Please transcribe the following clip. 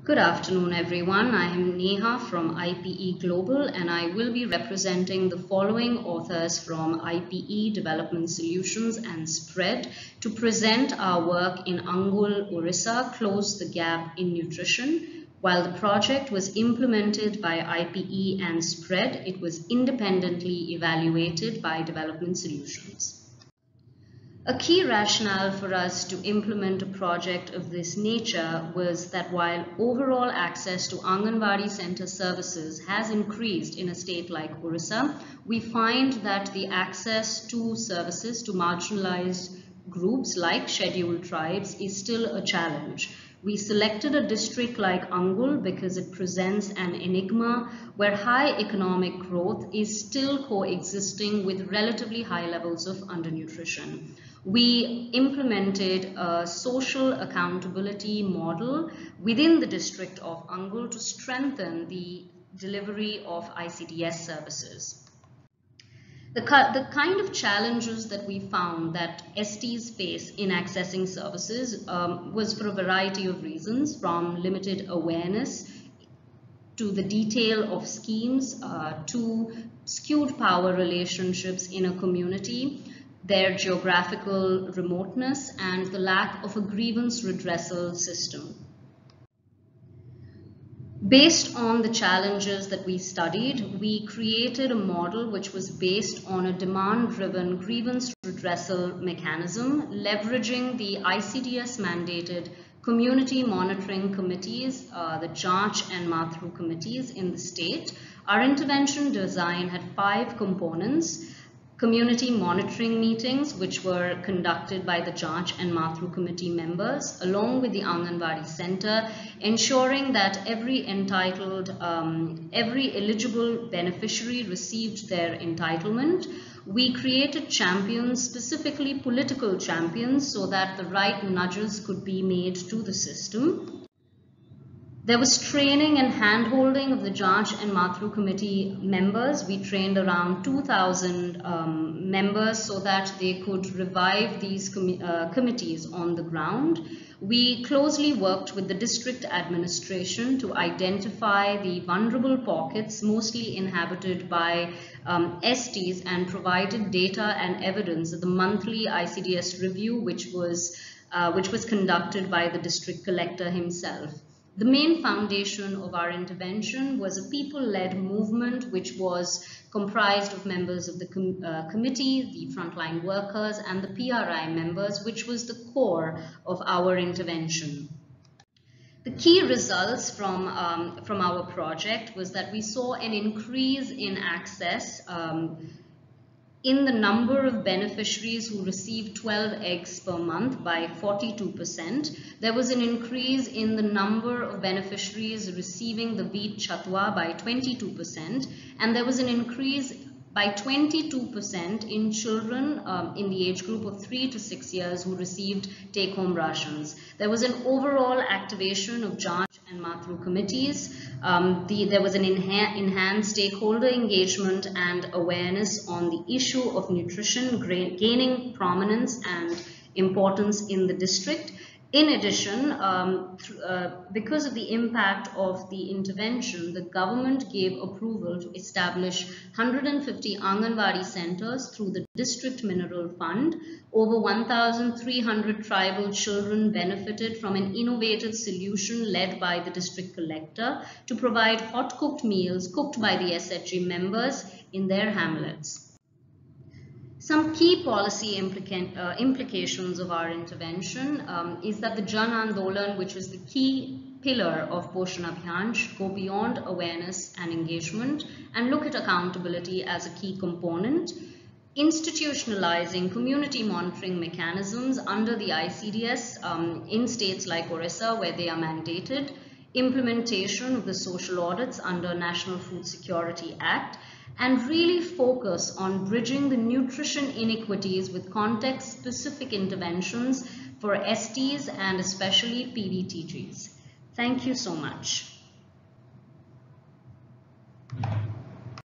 Good afternoon, everyone. I am Neha from IPE Global, and I will be representing the following authors from IPE Development Solutions and Spread to present our work in Angul, Orissa, Close the Gap in Nutrition. While the project was implemented by IPE and Spread, it was independently evaluated by Development Solutions. A key rationale for us to implement a project of this nature was that while overall access to Anganwadi Center services has increased in a state like Orissa, we find that the access to services to marginalized groups like scheduled tribes is still a challenge. We selected a district like Angul because it presents an enigma where high economic growth is still coexisting with relatively high levels of undernutrition. We implemented a social accountability model within the district of Angul to strengthen the delivery of ICDS services. The kind of challenges that we found that STs face in accessing services was for a variety of reasons, from limited awareness to the detail of schemes to skewed power relationships in a community, their geographical remoteness, and the lack of a grievance redressal system. Based on the challenges that we studied, we created a model which was based on a demand-driven grievance redressal mechanism, leveraging the ICDS mandated community monitoring committees, the Janch and Mathru committees in the state. Our intervention design had 5 components. Community monitoring meetings, which were conducted by the Janch and Mathru committee members, along with the Anganwadi Center, ensuring that every eligible beneficiary received their entitlement. We created champions, specifically political champions, so that the right nudges could be made to the system. There was training and hand-holding of the Janch and Mathru committee members. We trained around 2,000 members so that they could revive these committees on the ground. We closely worked with the district administration to identify the vulnerable pockets, mostly inhabited by STs, and provided data and evidence at the monthly ICDS review, which was conducted by the district collector himself. The main foundation of our intervention was a people-led movement which was comprised of members of the committee, the frontline workers, and the PRI members, which was the core of our intervention. The key results from our project was that we saw an increase in access in the number of beneficiaries who received 12 eggs per month by 42%. There was an increase in the number of beneficiaries receiving the wheat chatwa by 22%, and there was an increase by 22% in children in the age group of 3 to 6 years who received take-home rations. There was an overall activation of Janch and Mathru committees. There was an enhanced stakeholder engagement and awareness on the issue of nutrition gaining prominence and importance in the district. In addition, because of the impact of the intervention, the government gave approval to establish 150 Anganwadi centers through the District Mineral Fund. Over 1,300 tribal children benefited from an innovative solution led by the district collector to provide hot cooked meals cooked by the SHG members in their hamlets. Some key policy implications of our intervention is that the Jan Andolan, which was the key pillar of Poshan Abhiyan, should go beyond awareness and engagement and look at accountability as a key component. Institutionalizing community monitoring mechanisms under the ICDS in states like Orissa where they are mandated, implementation of the social audits under National Food Security Act, and really focus on bridging the nutrition inequities with context-specific interventions for STs and especially PDTGs. Thank you so much.